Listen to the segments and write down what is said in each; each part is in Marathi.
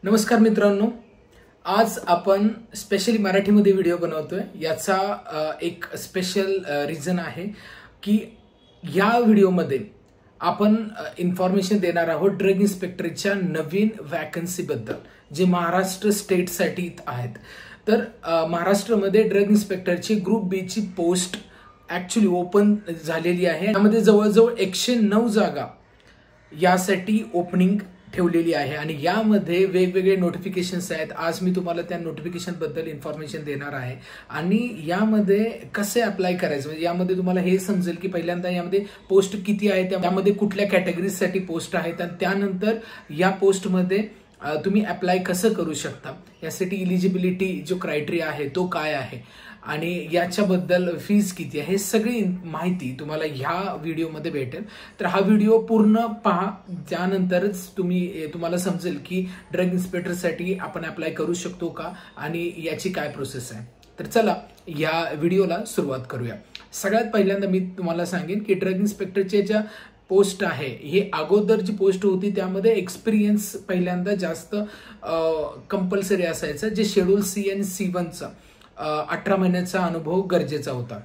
नमस्कार मित्रांनो, आज आपण स्पेशली मराठीमध्ये व्हिडिओ बनवतोय। याचा एक स्पेशल रिझन आहे की या व्हिडिओमध्ये आपण इन्फॉर्मेशन देणार आहोत ड्रग इन्स्पेक्टरच्या नवीन वॅकन्सी बद्दल जे महाराष्ट्र स्टेटसाठी आहेत। तर महाराष्ट्रामध्ये ड्रग इन्स्पेक्टरची ग्रुप बी ची पोस्ट ऍक्च्युअली ओपन झालेली आहे। यामध्ये जवळजवळ 109 जागा यासाठी ओपनिंग ठेवलेली आहे आणि यामध्ये वेगवेगळे नोटिफिकेशन्स आहेत। आज मी तुम्हाला त्या नोटिफिकेशन बद्दल इन्फॉर्मेशन देणार आहे आणि यामध्ये कसे अप्लाय करायचं, म्हणजे यामध्ये तुम्हाला हे समजेल की पहिल्यांदा यामध्ये पोस्ट किती आहेत, त्यामध्ये कुठल्या कॅटेगरीजसाठी पोस्ट आहेत आणि त्यानंतर या पोस्टमध्ये तुम्ही अप्लाय कसं करू शकता, यासाठी इलिजिबिलिटी जो क्रायटेरिया आहे तो काय आहे आणि याच्याबद्दल फीज किती आहे, हे सगळी माहिती तुम्हाला ह्या व्हिडिओमध्ये भेटेल। तर हा व्हिडिओ पूर्ण पहा, त्यानंतरच तुम्हाला समजेल की ड्रग इन्स्पेक्टरसाठी आपण अप्लाय करू शकतो का आणि याची काय प्रोसेस आहे। तर चला या व्हिडिओला सुरुवात करूया। सगळ्यात पहिल्यांदा मी तुम्हाला सांगेन की ड्रग इन्स्पेक्टरचे ज्या पोस्ट आहे हे अगोदरची पोस्ट होती त्यामध्ये एक्सपिरियन्स पहिल्यांदा जास्त कंपल्सरी असायचं, जे शेड्यूल सी आणि C1चा 18 महिन्याचा अनुभव गरजेचा होता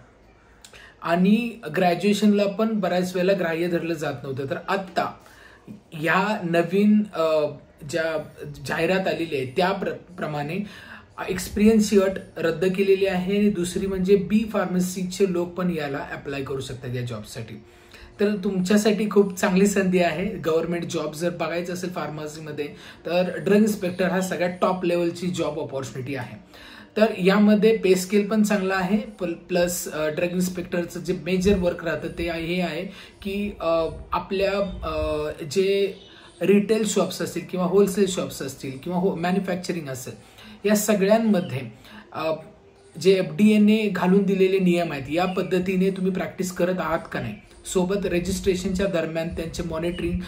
आणि ग्रॅज्युएशनला पण बऱ्याच वेळेला ग्राह्य धरलं जात नव्हतं। तर आता या नवीन ज्या जाहिरात आलेली आहे त्याप्रमाणे एक्सपिरियन्सची अट रद्द केलेली आहे आणि दुसरी म्हणजे बी फार्मसीचे लोक पण याला अप्लाय करू शकतात या जॉबसाठी। तर तुमच्यासाठी खूप चांगली संधी आहे। गव्हर्नमेंट जॉब जर बघायचं असेल फार्मसीमध्ये तर ड्रग इन्स्पेक्टर हा सगळ्यात टॉप लेवलची जॉब ऑपॉर्च्युनिटी आहे। तर यामध्ये पे स्केल पण चांगला आहे, प्लस ड्रग इन्स्पेक्टरचं जे मेजर वर्क राहतं ते हे आहे की आपल्या जे रिटेल शॉप्स असतील किंवा होलसेल शॉप्स असतील किंवा मॅन्युफॅक्चरिंग असेल या सगळ्यांमध्ये जे FDA ने घालून दिलेले नियम आहेत या पद्धतीने तुम्ही प्रॅक्टिस करत आहात का नाही, सोबत रजिस्ट्रेशनच्या दरम्यान त्यांचे मॉनिटरिंग,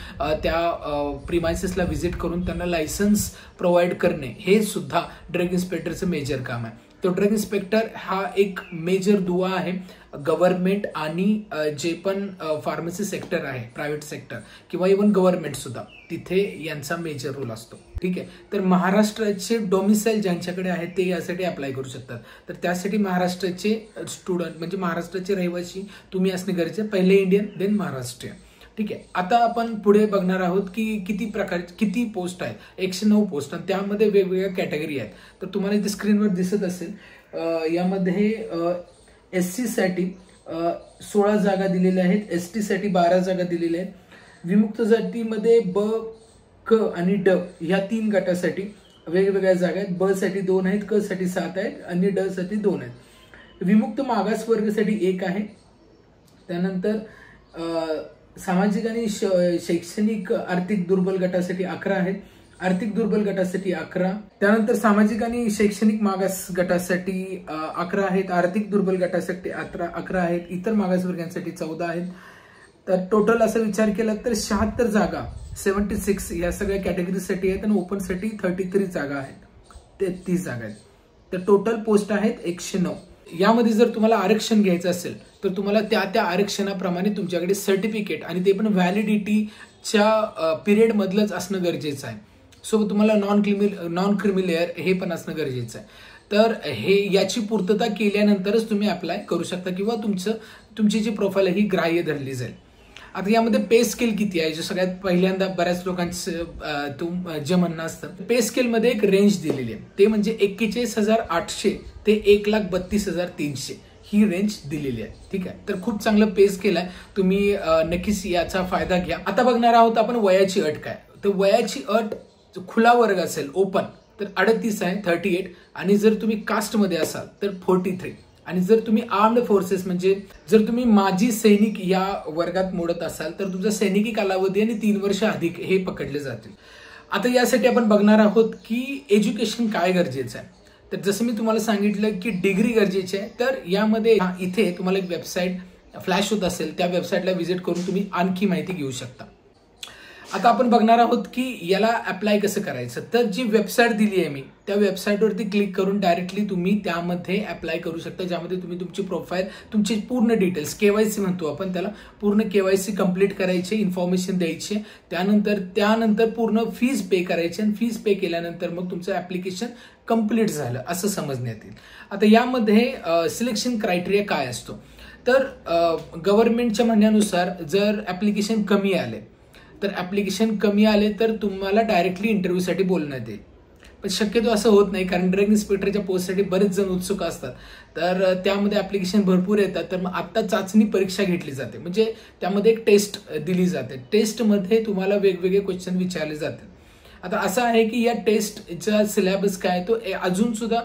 त्या प्रिमायसेसला व्हिजिट करून त्यांना लायसन्स प्रोव्हाइड करणे हे सुद्धा ड्रग इन्स्पेक्टरचं मेजर काम आहे। तो ड्रग इन्स्पेक्टर हा एक मेजर दुवा आहे गव्हर्नमेंट आणि जे पण फार्मसी सेक्टर आहे, प्रायव्हेट सेक्टर किंवा इव्हन गव्हर्नमेंट सुद्धा, तिथे यांचा मेजर रोल असतो। ठीक आहे, तर महाराष्ट्राचे डोमिसाईल ज्यांच्याकडे आहे ते यासाठी अप्लाय करू शकतात। तर त्यासाठी महाराष्ट्राचे स्टुडंट म्हणजे महाराष्ट्राचे रहिवासी तुम्ही असणे गरजेचे, पहिले इंडियन देन महाराष्ट्रीयन। ठीक आहे, आता आपण पुढे बघणार आहोत की किती पोस्ट आहेत। 109 पोस्ट आणि त्यामध्ये वेगवेगळ्या कॅटेगरी आहेत। तर तुम्हाला इथे स्क्रीनवर दिसत असेल यामध्ये SC साठी 16 जागा दिलेल्या आहेत, ST साठी 12 जागा दिलेल्या आहेत, विमुक्त जातीमध्ये ब, क आणि ड ह्या 3 गटासाठी वेगवेगळ्या जागा आहेत। ब साठी 2 आहेत, क साठी 7 आहेत आणि ड साठी 2 आहेत। विमुक्त मागास वर्गासाठी 1 आहे। त्यानंतर सामाजिक आणि शैक्षणिक आर्थिक दुर्बल गटासाठी 11 आहेत, आर्थिक दुर्बल गटासाठी 11, त्यानंतर सामाजिक आणि शैक्षणिक मागास गटासाठी 11 आहेत, आर्थिक दुर्बल गटासाठी 11 आहेत, इतर मागासवर्गांसाठी 14 आहेत। तर टोटल असा विचार केला तर 76 जागा 76 या सगळ्या कॅटेगरीसाठी आहेत आणि ओपनसाठी 33 जागा आहेत, 33 जागा आहेत। तर टोटल पोस्ट आहेत 109। यामध्ये जर तुम्हाला आरक्षण घ्यायचं असेल तर तुम्हाला त्या आरक्षणाप्रमाणे तुमच्याकडे सर्टिफिकेट आणि ते पण व्हॅलिडिटीच्या पिरियड मधलंच असणं गरजेचं आहे। सो तुम्हाला नॉन क्रिमिलेअर हे पण असणं गरजेचं आहे। तर याची पूर्तता केल्यानंतरच तुम्ही अप्लाय करू शकता किंवा तुमची जी प्रोफाईल आहे ही ग्राह्य धरली जाईल। आता यामध्ये पे स्केल किती आहे, जो सगळ्यात पहिल्यांदा बऱ्याच लोकांचं जे म्हणणं असतं, पे स्केलमध्ये एक रेंज दिलेली आहे, ते म्हणजे 41,800 ते 1,32,300 ही रेंज दिलेली आहे। ठीक आहे, तर खूप चांगलं पे स्केल आहे, तुम्ही नक्कीच याचा फायदा घ्या। आता बघणार आहोत आपण वयाची अट काय। तर वयाची अट खुला वर्ग असेल ओपन तर 38 आहे, 38, आणि जर तुम्ही कास्टमध्ये असाल तर 43, आणि जर तुम्ही आर्म्ड फोर्सेस म्हणजे जर तुम्ही माजी सैनिक या वर्गात मोडत असाल तर तुमचा सैनिकी कालावधी आणि 3 वर्ष अधिक हे पकडले जातील। आता यासाठी आपण बघणार आहोत की एज्युकेशन काय गरजेचं आहे। तर जसं मी तुम्हाला सांगितलं की डिग्री गरजेची आहे, तर यामध्ये इथे तुम्हाला एक वेबसाईट फ्लॅश होत असेल, त्या वेबसाईटला व्हिजिट करून तुम्ही आणखी माहिती घेऊ शकता। आता आपण बघणार आहोत की याला अप्लाय कसं करायचं. तर जी वेबसाईट दिली आहे मी त्या वेबसाईटवरती क्लिक करून डायरेक्टली तुम्ही त्यामध्ये अप्लाय करू शकता, ज्यामध्ये तुम्ही तुमची प्रोफाईल, तुमची पूर्ण डिटेल्स, केवायसी म्हणतो आपण त्याला, पूर्ण केवायसी कंप्लीट करायची, इन्फॉर्मेशन द्यायची, त्यानंतर पूर्ण फीज पे करायची आणि फीज पे केल्यानंतर मग तुमचं ऍप्लिकेशन कंप्लीट झालं असं समजण्यात येईल. आता यामध्ये सिलेक्शन क्रायटेरिया काय असतो, तर गव्हर्नमेंटच्या म्हणण्यानुसार जर ऍप्लिकेशन कमी आले तर तुम्हाला डायरेक्टली इंटरव्ह्यूसाठी बोलण्यात येईल. पण शक्यतो असं होत नाही, कारण ड्रग इन्स्पेक्टरच्या पोस्टसाठी बरेच जण उत्सुक असतात. तर त्यामध्ये ऍप्लिकेशन भरपूर येतात. तर मग आता चाचणी परीक्षा घेतली जाते, म्हणजे त्यामध्ये एक टेस्ट दिली जाते. टेस्टमध्ये तुम्हाला वेगवेगळे क्वेश्चन विचारले जातात. आता असं आहे की या टेस्टचा सिलेबस काय, तो अजून सुद्धा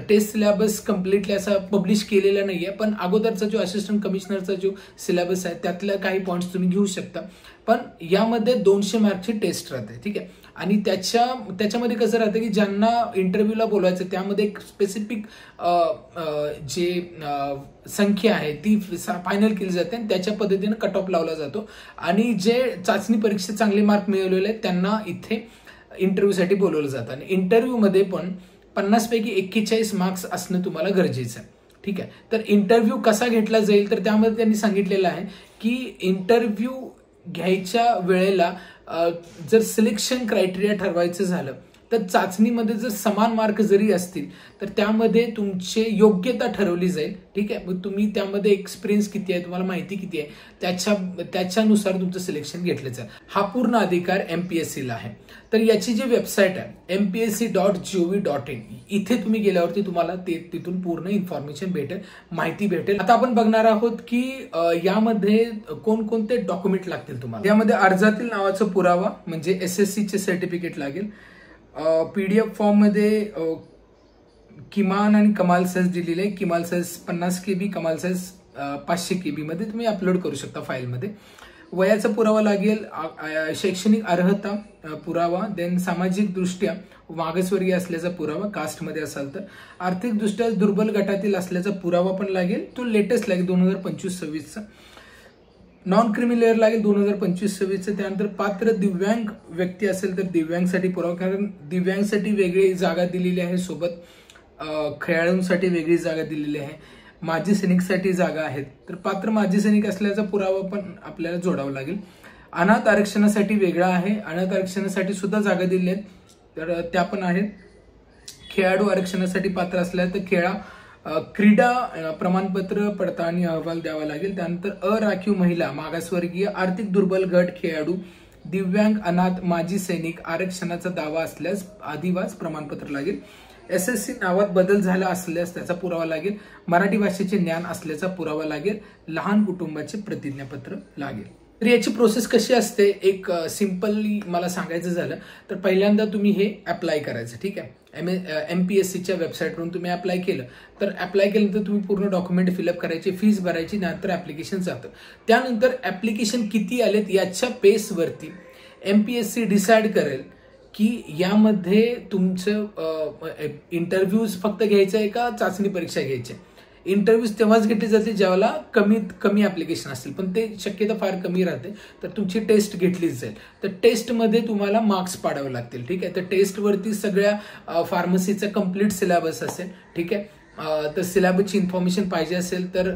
टेस्ट सिलेबस कम्प्लिटली असा पब्लिश केलेला नाहीये, पण अगोदरचा जो असिस्टंट कमिशनरचा जो सिलेबस आहे त्यातल्या काही पॉईंट्स तुम्ही घेऊ शकता. पण यामध्ये 200 मार्कची टेस्ट राहते, ठीक आहे. आणि त्याच्यामध्ये कसं राहतं की ज्यांना इंटरव्ह्यूला बोलवायचं त्यामध्ये एक स्पेसिफिक जे संख्या आहे ती फायनल केली जाते आणि त्याच्या पद्धतीने कट ऑफ लावला जातो. आणि जे चाचणी परीक्षेत चांगले मार्क मिळवलेले आहेत त्यांना इथे इंटरव्ह्यूसाठी बोलवलं जातं. आणि इंटरव्ह्यूमध्ये पण 50 पैकी 41 मार्क्स असणं तुम्हाला गरजेचं आहे, ठीक आहे. तर इंटरव्ह्यू कसा घेतला जाईल, तर त्यामध्ये त्यांनी सांगितलेलं आहे की इंटरव्ह्यू घ्यायच्या वेळेला जर सिलेक्शन क्रायटेरिया ठरवायचं झालं तर चाचणीमध्ये जर समान मार्क जरी असतील तर त्यामध्ये तुमची योग्यता ठरवली जाईल, ठीक आहे. मग तुम्ही त्यामध्ये एक्सपिरियन्स किती आहे, तुम्हाला माहिती किती आहे, त्याच्यानुसार तुमचं सिलेक्शन घेतलं जाईल. हा पूर्ण अधिकार MPSCला आहे. तर याची जी वेबसाईट आहे mpsc.gov.in, इथे तुम्ही गेल्यावरती तुम्हाला तिथून पूर्ण इन्फॉर्मेशन भेटेल, माहिती भेटेल. आता आपण बघणार आहोत की यामध्ये कोणकोणते डॉक्युमेंट लागतील तुम्हाला. यामध्ये अर्जातील नावाचा पुरावा म्हणजे SSCचे सर्टिफिकेट लागेल. PDF फॉर्म मध्ये किमान आणि कमाल साईज दिलेली आहे. किमान साईज 50 KB, कमाल साईज 500 KB मध्ये तुम्ही अपलोड करू शकता फाईलमध्ये. वयाचा पुरावा लागेल, शैक्षणिक अर्हता पुरावा, देन सामाजिक दृष्ट्या मागासवर्गीय असल्याचा पुरावा, कास्टमध्ये असाल तर, आर्थिक दृष्ट्या दुर्बल गटातील असल्याचा पुरावा पण लागेल, तो लेटेस्ट लागेल 2025-26चा. नॉन क्रिमिलेअर लागेल 2025-26चं. त्यानंतर पात्र दिव्यांग व्यक्ती असेल तर दिव्यांगसाठी पुरावा, कारण दिव्यांगसाठी वेगळी जागा दिलेली आहे, सोबत खेळाडूंसाठी वेगळी जागा दिलेली आहे, माजी सैनिकसाठी जागा आहेत. तर पात्र माजी सैनिक असल्याचा पुरावा पण आपल्याला जोडावा लागेल. अनाथ आरक्षणासाठी वेगळा आहे, अनाथ आरक्षणासाठी सुद्धा जागा दिली आहेत, तर त्या पण आहेत. खेळाडू आरक्षणासाठी पात्र असल्या तर क्रीडा प्रमाणपत्र पडताळणी अहवाल द्यावा लागेल. त्यानंतर अराखीव महिला, मागासवर्गीय, आर्थिक दुर्बल गट, खेळाडू, दिव्यांग, अनाथ, माजी सैनिक आरक्षणाचा दावा असल्यास आदिवास प्रमाणपत्र लागेल. SSC नावात बदल झाला असल्यास त्याचा पुरावा लागेल. मराठी भाषेचे ज्ञान असल्याचा पुरावा लागेल. लहान कुटुंबाचे प्रतिज्ञापत्र लागेल. तर याची प्रोसेस कशी असते, एक सिंपली मला सांगायचं झालं तर पहिल्यांदा तुम्ही हे अप्लाय करायचं, ठीक आहे. MPSCच्या वेबसाईटवरून तुम्ही अप्लाय केलं तर अप्लाय केल्यानंतर तुम्ही पूर्ण डॉक्युमेंट फिलअप करायचे, फीस भरायची, नंतर ऍप्लिकेशन जातं. त्यानंतर ऍप्लिकेशन किती आलेत याच्या बेसवरती MPSC डिसाईड करेल की यामध्ये तुमचं इंटरव्ह्यूज फक्त घ्यायचं आहे का चाचणी परीक्षा घ्यायची. इंटरव्ह्यूज तेव्हाच घेतले जाते ज्यावेळेला कमीत कमी ऍप्लिकेशन असतील, पण ते शक्यता फार कमी राहते. तर तुमची टेस्ट घेतलीच जाईल. तर टेस्टमध्ये तुम्हाला मार्क्स पाडावे लागतील, ठीक आहे. तर टेस्टवरती सगळ्या फार्मसीचा कम्प्लीट सिलेबस असेल, ठीक आहे. तर सिलेबसची इन्फॉर्मेशन पाहिजे असेल तर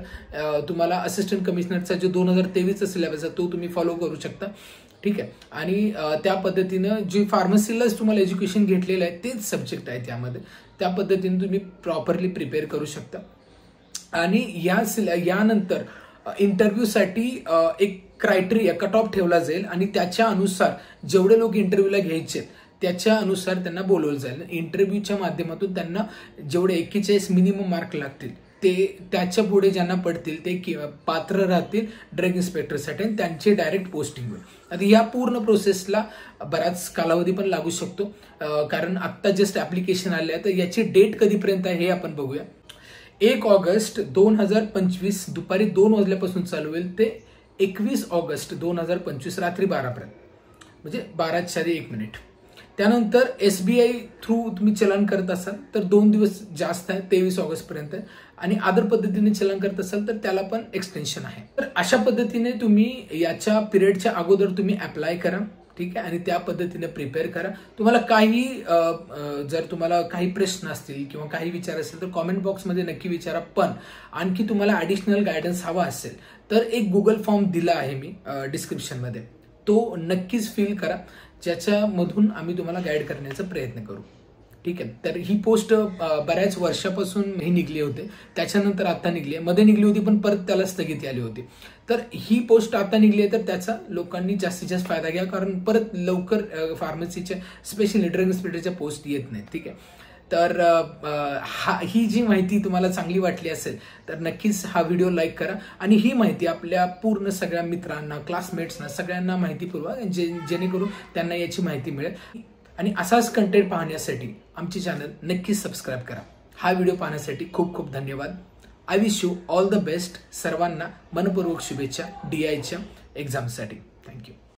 तुम्हाला असिस्टंट कमिशनरचा जो 2023चा सिलेबस आहे तो तुम्ही फॉलो करू शकता, ठीक आहे. आणि त्या पद्धतीनं जी फार्मसीलाच तुम्हाला एज्युकेशन घेतलेलं आहे तेच सब्जेक्ट आहे त्यामध्ये, त्या पद्धतीने तुम्ही प्रॉपरली प्रिपेअर करू शकता. आणि यानंतर इंटरव्ह्यूसाठी एक क्रायटेरिया कट ऑफ ठेवला जाईल आणि त्याच्या अनुसार जेवढे लोक इंटरव्ह्यूला घ्यायचे त्याच्या अनुसार त्यांना बोलवलं जाईल. इंटरव्ह्यूच्या माध्यमातून त्यांना जेवढे 41 मिनिमम मार्क लागतील ते त्याच्या पुढे ज्यांना पडतील ते पात्र राहतील ड्रग इन्स्पेक्टरसाठी आणि त्यांचे डायरेक्ट पोस्टिंग होईल. आता या पूर्ण प्रोसेसला बराच कालावधी पण लागू शकतो, कारण आत्ता जस्ट ऍप्लिकेशन आले आहे. तर याची डेट कधीपर्यंत आहे हे आपण बघूया. 1 ऑगस्ट 2025 दुपारी 2 वाजल्यापासून चालू होईल ते 21 ऑगस्ट 2025 रात्री 12 पर्यंत, म्हणजे 12:01. त्यानंतर SBI थ्रू तुम्ही चलन करत असाल तर 2 दिवस जास्त आहे, 23 ऑगस्ट पर्यंत. आणि अदर पद्धतीने चलन करत असाल तर त्याला पण एक्सटेन्शन आहे. तर अशा पद्धतीने तुम्ही याच्या पिरियडच्या अगोदर तुम्ही अप्लाय करा, ठीक आहे, आणि त्या पद्धतीने प्रिपेअर करा. तुम्हाला काही जर तुम्हाला काही प्रश्न असतील किंवा काही विचार असेल तर कॉमेंट बॉक्समध्ये नक्की विचारा. पण आणखी तुम्हाला ॲडिशनल गायडन्स हवा असेल तर एक गुगल फॉर्म दिला आहे मी डिस्क्रिप्शनमध्ये, तो नक्कीच फिल करा, ज्याच्यामधून आम्ही तुम्हाला गाईड करण्याचा प्रयत्न करू. ठीक आहे. तर ही पोस्ट बऱ्याच वर्षापासून ही निघली होती, त्याच्यानंतर आता निघली आहे. मध्ये निघली होती पण परत त्याला स्थगिती आली होती. तर ही पोस्ट आता निघली आहे, तर त्याचा लोकांनी जास्तीत जास्त फायदा घ्या, कारण परत लवकर फार्मसीच्या स्पेशली ड्रग इन्स्पेक्टरच्या पोस्ट येत नाहीत. ठीक आहे. तर ही जी माहिती तुम्हाला चांगली वाटली असेल तर नक्कीच हा व्हिडिओ लाईक करा आणि ही माहिती आपल्या पूर्ण सगळ्या मित्रांना, क्लासमेट्सना, सगळ्यांना माहिती पुरवा, जेणेकरून त्यांना याची माहिती मिळेल. आणि असाच कंटेंट पाहण्यासाठी आमचे चॅनल नक्कीच सबस्क्राईब करा. हा व्हिडिओ पाहण्यासाठी खूप खूप धन्यवाद. I wish you all the best. सर्वांना मनपूर्वक शुभेच्छा DIच्या एक्झामसाठी. थँक्यू.